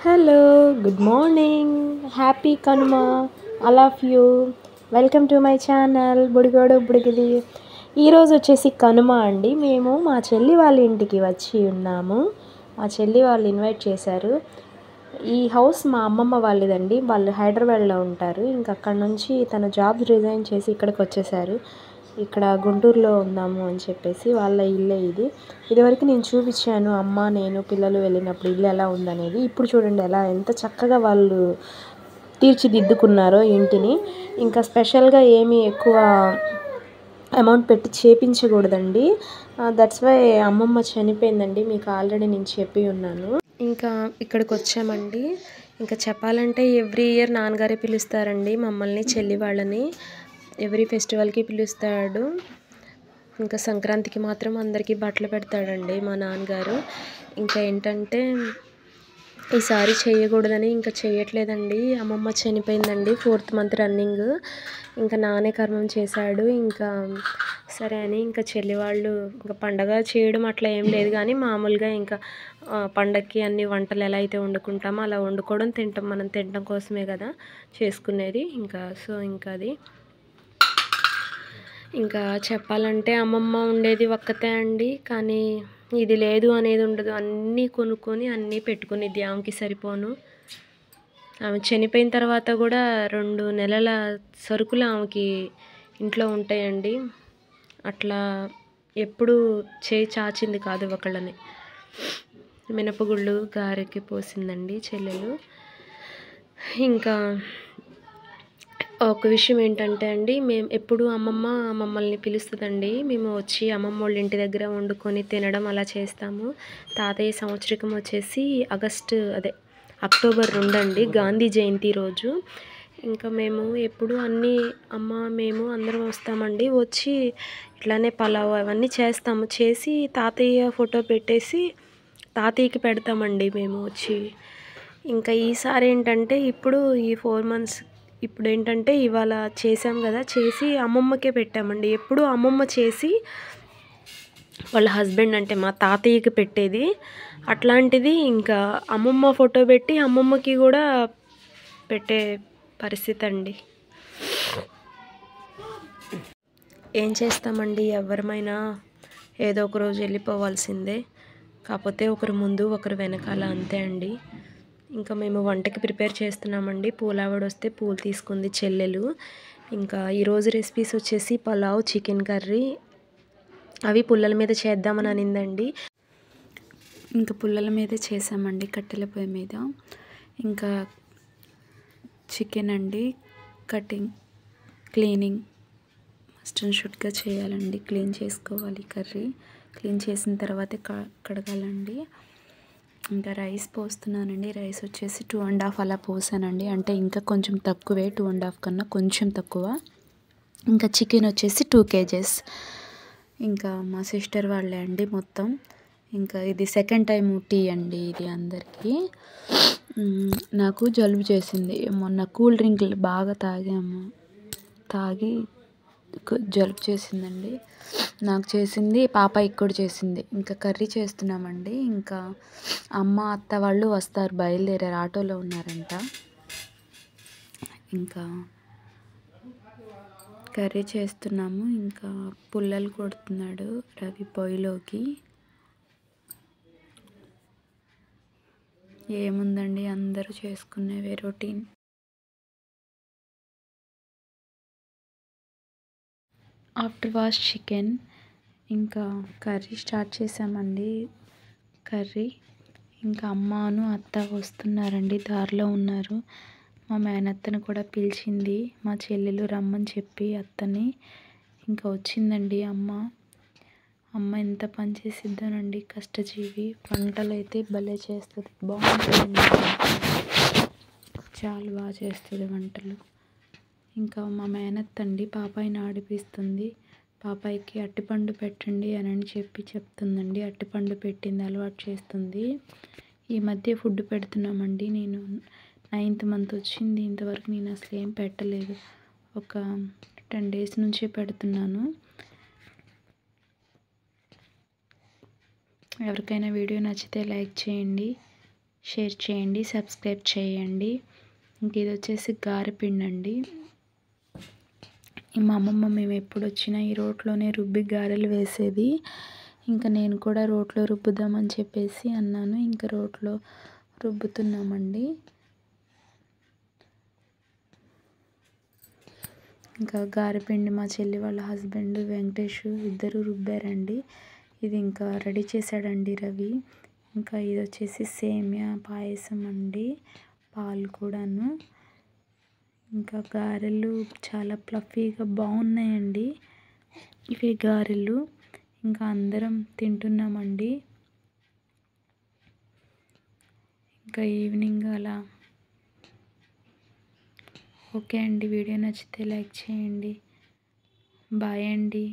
Hello, good morning, happy Kanuma, all of you. Welcome to my channel Budigodu Budigidi. ఈరోజు వచ్చేసి కనుమ అండి. మేము మా చెల్లి వాళ్ళ ఇంటికి వచ్చి ఉన్నాము. మా చెల్లి వాళ్ళు ఇన్వైట్ చేశారు. ఈ హౌస్ మా అమ్మమ్మ వాళ్ళదండి. వాళ్ళు హైదరాబాద్లో ఉంటారు. ఇంక అక్కడ నుంచి తన జాబ్ రిజైన్ చేసి ఇక్కడికి వచ్చేసారు. ఇక్కడ గుంటూరులో ఉందాము అని చెప్పేసి వాళ్ళ ఇల్లే ఇది. ఇదివరకు నేను చూపించాను, అమ్మ నేను పిల్లలు వెళ్ళినప్పుడు ఇల్లు ఎలా ఉందనేది. ఇప్పుడు చూడండి ఎంత చక్కగా వాళ్ళు తీర్చిదిద్దుకున్నారో ఇంటిని. ఇంకా స్పెషల్గా ఏమీ ఎక్కువ అమౌంట్ పెట్టి చేపించకూడదండి. దట్స్ వై అమ్మమ్మ చనిపోయిందండి, మీకు ఆల్రెడీ నేను చెప్పి ఉన్నాను. ఇంకా ఇక్కడికి వచ్చామండి. ఇంకా చెప్పాలంటే ఎవ్రీ ఇయర్ నాన్నగారే పిలుస్తారండి మమ్మల్ని, చెల్లి వాళ్ళని. ఎవ్రీ ఫెస్టివల్కి పిలుస్తాడు. ఇంకా సంక్రాంతికి మాత్రం అందరికీ బట్టలు పెడతాడండి మా నాన్నగారు. ఇంకా ఏంటంటే ఈసారి చేయకూడదని ఇంకా చేయట్లేదండి. అమ్మమ్మ చనిపోయిందండి 4th మంత్ రన్నింగ్. ఇంకా నానే కర్మం చేశాడు. ఇంకా సరే అని ఇంకా చెల్లి వాళ్ళు ఇంకా పండగ చేయడం అట్లా ఏం లేదు, కానీ మామూలుగా ఇంకా పండగకి అన్ని వంటలు ఎలా అయితే వండుకుంటామో అలా వండుకోవడం, తింటాం. మనం తినడం కోసమే కదా చేసుకునేది. ఇంకా ఇంకా అది ఇంకా చెప్పాలంటే అమ్మమ్మ ఉండేది ఒక్కతే అండి, కానీ ఇది లేదు అనేది ఉండదు. అన్నీ కొనుక్కొని అన్నీ పెట్టుకునేది ఆమెకి సరిపోను. ఆమె చనిపోయిన తర్వాత కూడా 2 నెలల సరుకులు ఆమెకి ఇంట్లో ఉంటాయండి. అట్లా ఎప్పుడు చేయి చాచింది కాదు ఒకళ్ళని. మినపగుళ్ళు గారెకి పోసిందండి చెల్లెలు. ఇంకా ఒక విషయం ఏంటంటే అండి, మేము ఎప్పుడు అమ్మమ్మ మమ్మల్ని పిలుస్తుందండి. మేము వచ్చి అమ్మమ్మ వాళ్ళ ఇంటి దగ్గర వండుకొని తినడం అలా చేస్తాము. తాతయ్య సంవత్సరికం వచ్చేసి అక్టోబర్ 2 అండి, గాంధీ జయంతి రోజు. ఇంకా మేము ఎప్పుడు మేము అందరం వస్తామండి. వచ్చి ఇట్లానే పలావ్ అవన్నీ చేసి తాతయ్య ఫోటో పెట్టేసి తాతయ్యకి పెడతామండి మేము వచ్చి. ఇంకా ఈసారి ఏంటంటే ఇప్పుడు ఈ 4 months ఇప్పుడు ఏంటంటే ఇవాళ చేసాం కదా, చేసి అమ్మమ్మకే పెట్టామండి. ఎప్పుడు అమ్మమ్మ చేసి వాళ్ళ హస్బెండ్ అంటే మా తాతయ్యకి పెట్టేది. అట్లాంటిది ఇంకా అమ్మమ్మ ఫోటో పెట్టి అమ్మమ్మకి కూడా పెట్టే పరిస్థితి అండి. ఏం చేస్తామండి, ఎవరమైనా ఏదో ఒక రోజు వెళ్ళిపోవాల్సిందే. కాకపోతే ఒకరు ముందు ఒకరు వెనకాల, అంతే అండి. ఇంకా మేము వంటకి ప్రిపేర్ చేస్తున్నామండి. పూలావిడ వస్తే పూలు తీసుకుంది చెల్లెలు. ఇంకా ఈరోజు రెసిపీస్ వచ్చేసి పలావ్, చికెన్ కర్రీ. అవి పుల్లల మీద చేద్దామని అనిందండి. ఇంకా పుల్లల మీద చేసామండి, కట్టెల పొయ్యి మీద. ఇంకా చికెన్ అండి, కటింగ్, క్లీనింగ్ మస్ట్ అండ్ షుడ్గా చేయాలండి. క్లీన్ చేసుకోవాలి, కర్రీ క్లీన్ చేసిన తర్వాతే కడగాలండి. ఇంకా రైస్ పోస్తున్నానండి. రైస్ వచ్చేసి 2.5 అలా పోసానండి, అంటే ఇంకా కొంచెం తక్కువే, 2.5 కన్నా కొంచెం తక్కువ. ఇంకా చికెన్ వచ్చేసి 2 kgs. ఇంకా మా సిస్టర్ వాళ్ళే అండి మొత్తం. ఇంకా ఇది సెకండ్ టైం టీ అండి ఇది అందరికీ. నాకు జలుబు చేసింది మొన్న, కూల్ డ్రింక్లు బాగా తాగి జలుబు చేసిందండి. నాకు చేసింది, పాపాయికి కూడా చేసింది. ఇంకా కర్రీ చేస్తున్నామండి. ఇంకా అమ్మ అత్త వాళ్ళు వస్తారు, బయలుదేరారు, ఆటోలో ఉన్నారంట. ఇంకా కర్రీ చేస్తున్నాము. ఇంకా పుల్లలు కొడుతున్నాడు రవి పొయ్యిలోకి. ఏముందండి, అందరూ చేసుకునేవే రొటీన్. After wash chicken. ఇంకా కర్రీ స్టార్ట్ చేసామండి. ఇంకా అమ్మను అత్త వస్తున్నారండి, దారిలో ఉన్నారు. మా మేనత్తను కూడా పిలిచింది మా చెల్లెలు రమ్మని చెప్పి అత్తని. ఇంకా వచ్చిందండి అమ్మ ఎంత పని చేసిద్దోనండి, కష్టజీవి. వంటలు అయితే భలే చేస్తుంది, బాగుంటుందండి, చాలా బాగా చేస్తుంది వంటలు. ఇంకా మా మేనత్త అండి పాపాయిని ఆడిపిస్తుంది. పాపాయికి అట్టిపండు పెట్టండి అని చెప్తుందండి. అట్టిపండు పెట్టింది, అలవాటు చేస్తుంది. ఈ మధ్య ఫుడ్ పెడుతున్నామండి. నేను 9th month వచ్చింది, ఇంతవరకు నేను అసలు ఏం పెట్టలేదు. ఒక 10 days నుంచే పెడుతున్నాను. ఎవరికైనా వీడియో నచ్చితే లైక్ చేయండి, షేర్ చేయండి, సబ్స్క్రైబ్ చేయండి. ఇంక ఇది వచ్చేసి గారెపిండి అండి. మా అమ్మమ్మ మేము ఎప్పుడు వచ్చినా ఈ రోట్లోనే రుబ్బి గారెలు వేసేది. ఇంకా నేను కూడా రోట్లో రుబ్బుదామని చెప్పేసి అన్నాను. ఇంకా రోట్లో రుబ్బుతున్నామండి. ఇంకా గారెపిండి మా చెల్లి వాళ్ళ హస్బెండ్ వెంకటేష్ ఇద్దరు రుబ్బారండి. ఇది ఇంకా రెడీ చేశాడండి రవి. ఇంకా ఇది వచ్చేసి సేమియా పాయసం అండి, పాలు కూడాను. ఇంకా గారెలు చాలా ఫ్లఫీగా బాగున్నాయండి ఇవి గారెలు. ఇంకా అందరం తింటున్నామండి. ఇంకా ఈవినింగ్ అలా. ఓకే అండి, వీడియో నచ్చితే లైక్ చేయండి. బాయ్ అండి.